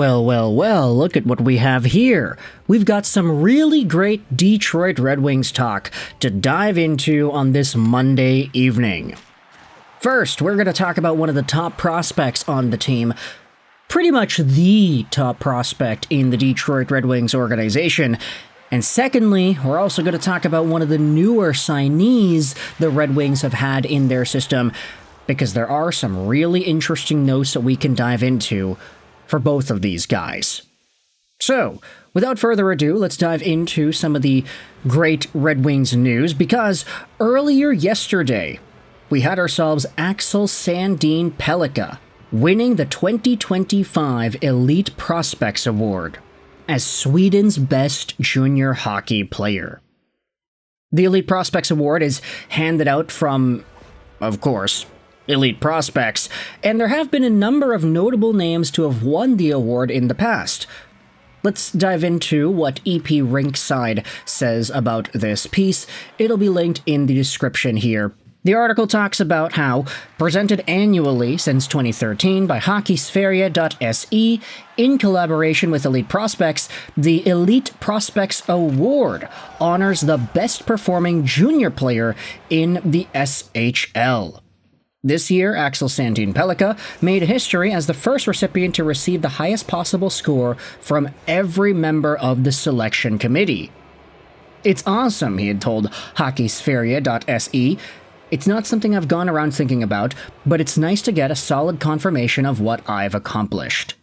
Well, look at what we have here. We've got some really great Detroit Red Wings talk to dive into on this Monday evening. First, we're going to talk about one of the top prospects on the team, pretty much the top prospect in the Detroit Red Wings organization. And secondly, we're also going to talk about one of the newer signees the Red Wings have had in their system, because there are some really interesting notes that we can dive into for both of these guys. So, without further ado, let's dive into some of the great Red Wings news, because earlier yesterday, we had ourselves Axel Sandin Pellikka winning the 2025 Elite Prospects Award as Sweden's best junior hockey player. The Elite Prospects Award is handed out from, of course, elite prospects, and there have been a number of notable names to have won the award in the past. Let's dive into what EP Rinkside says about this piece. It'll be linked in the description here. The article talks about how, presented annually since 2013 by HockeySverige.se, in collaboration with Elite Prospects, the Elite Prospects Award honors the best performing junior player in the SHL. This year, Axel Sandine Pelica made history as the first recipient to receive the highest possible score from every member of the selection committee. "It's awesome," he had told HockeySverige.se. "It's not something I've gone around thinking about, but it's nice to get a solid confirmation of what I've accomplished."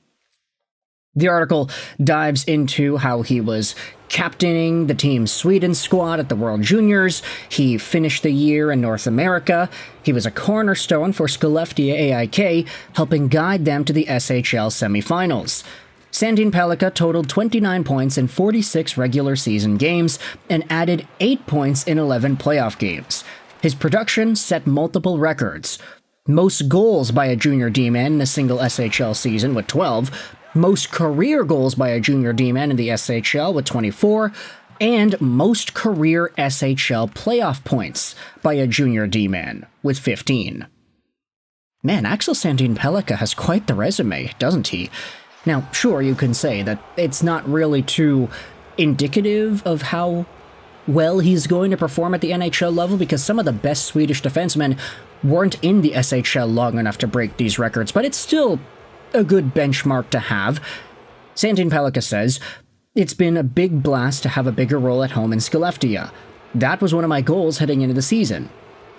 The article dives into how he was captaining the team's Sweden squad at the World Juniors. He finished the year in North America. He was a cornerstone for Skellefteå AIK, helping guide them to the SHL semifinals. Sandin Pelica totaled 29 points in 46 regular season games and added 8 points in 11 playoff games. His production set multiple records. Most goals by a junior D-man in a single SHL season with 12, most career goals by a junior D-man in the SHL with 24, and most career SHL playoff points by a junior D-man with 15. Man, Axel Sandin Pellikka has quite the resume, doesn't he? Now, sure, you can say that it's not really too indicative of how well he's going to perform at the NHL level, because some of the best Swedish defensemen weren't in the SHL long enough to break these records, but it's still a good benchmark to have. Sandin Pellikka says, "It's been a big blast to have a bigger role at home in Skellefteå. That was one of my goals heading into the season.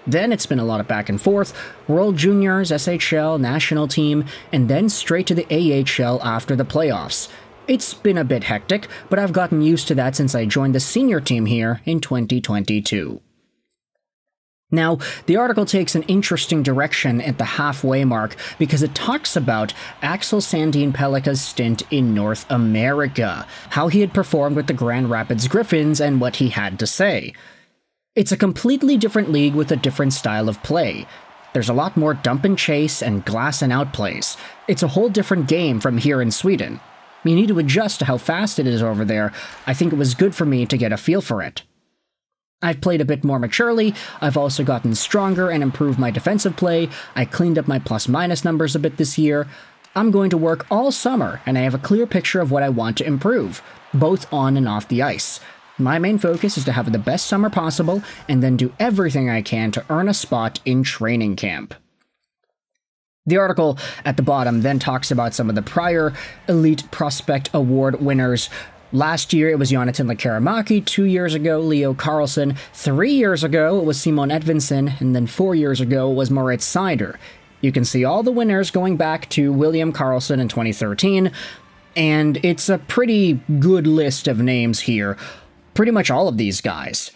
Then it's been a lot of back and forth, World Juniors, SHL, national team, and then straight to the AHL after the playoffs. It's been a bit hectic, but I've gotten used to that since I joined the senior team here in 2022. Now, the article takes an interesting direction at the halfway mark because it talks about Axel Sandin Pellikka's stint in North America, how he had performed with the Grand Rapids Griffins, and what he had to say. It's a completely different league with a different style of play. There's a lot more dump and chase and glass and out plays. It's a whole different game from here in Sweden. You need to adjust to how fast it is over there. I think it was good for me to get a feel for it. I've played a bit more maturely, I've also gotten stronger and improved my defensive play, I cleaned up my plus-minus numbers a bit this year. I'm going to work all summer, and I have a clear picture of what I want to improve, both on and off the ice. My main focus is to have the best summer possible, and then do everything I can to earn a spot in training camp." The article at the bottom then talks about some of the prior Elite Prospect Award winners. Last year, it was Jonathan Lekkerimäki. 2 years ago, Leo Carlsson. 3 years ago, it was Simon Edvinsson. And then 4 years ago, it was Moritz Seider. You can see all the winners going back to William Karlsson in 2013. And it's a pretty good list of names here. Pretty much all of these guys,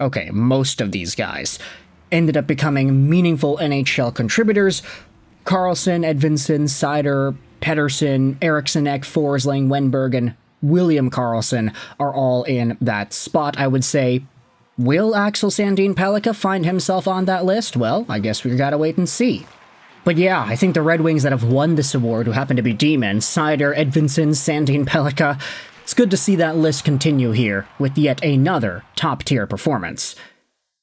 okay, most of these guys, ended up becoming meaningful NHL contributors. Karlsson, Edvinsson, Seider, Pettersson, Eriksson, Forsling, Wenberg, and William Karlsson are all in that spot, I would say. Will Axel Sandin Pelica find himself on that list? Well, I guess we gotta wait and see. But yeah, I think the Red Wings that have won this award, who happen to be D-men, Seider, Edvinsson, Sandin Pelica, it's good to see that list continue here with yet another top-tier performance.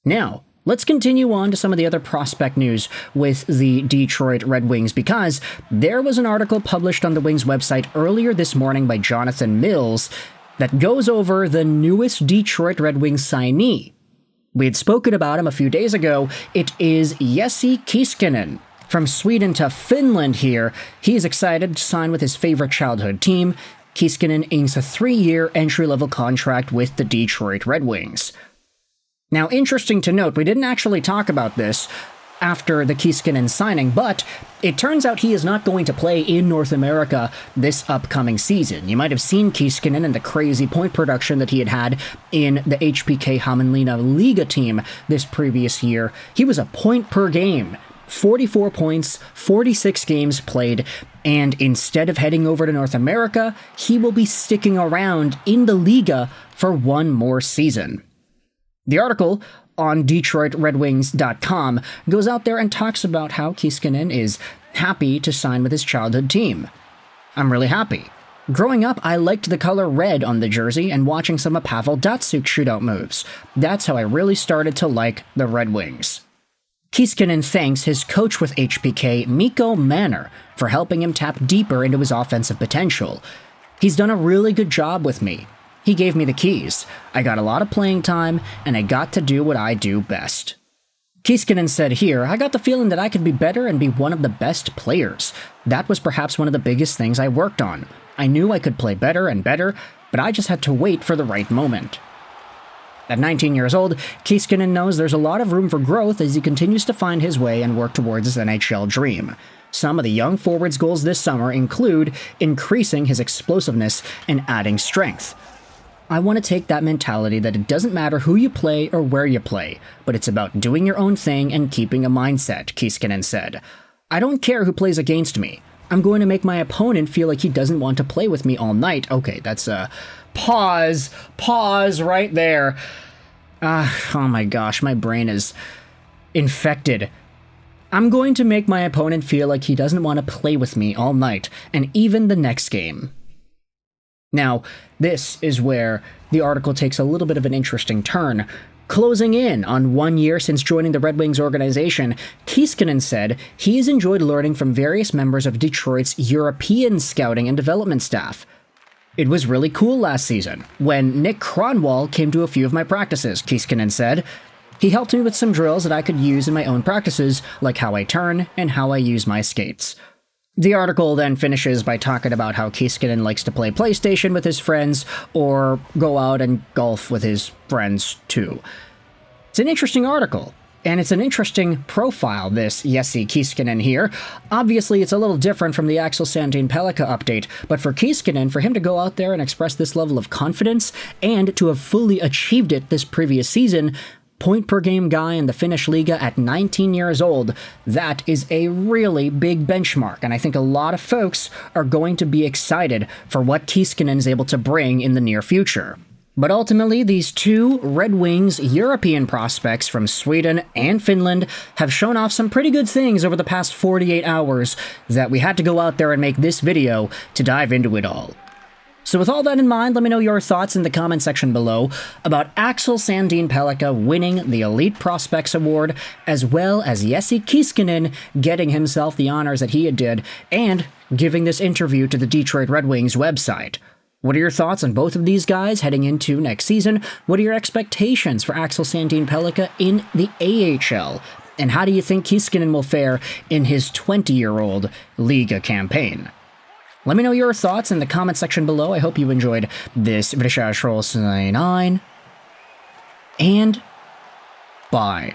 Now, Let's continue on to some of the other prospect news with the Detroit Red Wings, because there was an article published on the Wings website earlier this morning by Jonathan Mills that goes over the newest Detroit Red Wings signee. We had spoken about him a few days ago. It is Jesse Kiiskinen. From Sweden to Finland here, he's excited to sign with his favorite childhood team. Kiiskinen inks a 3-year entry-level contract with the Detroit Red Wings. Now, interesting to note, we didn't actually talk about this after the Kiiskinen signing, but it turns out he is not going to play in North America this upcoming season. You might have seen Kiiskinen and the crazy point production that he had in the HPK Hämeenlinna Liiga team this previous year. He was a point per game, 44 points, 46 games played, and instead of heading over to North America, he will be sticking around in the Liga for one more season. The article on DetroitRedWings.com goes out there and talks about how Kiiskinen is happy to sign with his childhood team. I'm really happy. Growing up, I liked the color red on the jersey and watching some of Pavel Datsyuk's shootout moves. That's how I really started to like the Red Wings. Kiiskinen thanks his coach with HPK, Mikko Manner, for helping him tap deeper into his offensive potential. He's done a really good job with me. He gave me the keys. I got a lot of playing time, and I got to do what I do best. Kiiskinen said here, I got the feeling that I could be better and be one of the best players. That was perhaps one of the biggest things I worked on. I knew I could play better and better, but I just had to wait for the right moment. At 19 years old, Kiiskinen knows there's a lot of room for growth as he continues to find his way and work towards his NHL dream. Some of the young forward's goals this summer include increasing his explosiveness and adding strength. I want to take that mentality that it doesn't matter who you play or where you play, but it's about doing your own thing and keeping a mindset, Kiiskinen said. I don't care who plays against me. I'm going to make my opponent feel like he doesn't want to play with me all night. Okay, that's a pause right there. Oh my gosh, my brain is infected. I'm going to make my opponent feel like he doesn't want to play with me all night, and even the next game. Now, this is where the article takes a little bit of an interesting turn. Closing in on 1 year since joining the Red Wings organization, Kiiskinen said he's enjoyed learning from various members of Detroit's European scouting and development staff. It was really cool last season, when Nick Kronwall came to a few of my practices, Kiiskinen said. He helped me with some drills that I could use in my own practices, like how I turn and how I use my skates. The article then finishes by talking about how Kiiskinen likes to play PlayStation with his friends or go out and golf with his friends too. It's an interesting article, and it's an interesting profile, this Jesse Kiiskinen here. Obviously, it's a little different from the Axel Sandin Pellikka update, but for Kiiskinen, for him to go out there and express this level of confidence and to have fully achieved it this previous season, point-per-game guy in the Finnish Liga at 19 years old, that is a really big benchmark, and I think a lot of folks are going to be excited for what Kiiskinen is able to bring in the near future. But ultimately, these two Red Wings European prospects from Sweden and Finland have shown off some pretty good things over the past 48 hours that we had to go out there and make this video to dive into it all. So with all that in mind, let me know your thoughts in the comment section below about Axel Sandine Pelica winning the Elite Prospects Award, as well as Jesse Kiiskinen getting himself the honors that he did, and giving this interview to the Detroit Red Wings website. What are your thoughts on both of these guys heading into next season? What are your expectations for Axel Sandine Pelica in the AHL? And how do you think Kiiskinen will fare in his 20-year-old Liga campaign? Let me know your thoughts in the comment section below. I hope you enjoyed this video. And bye.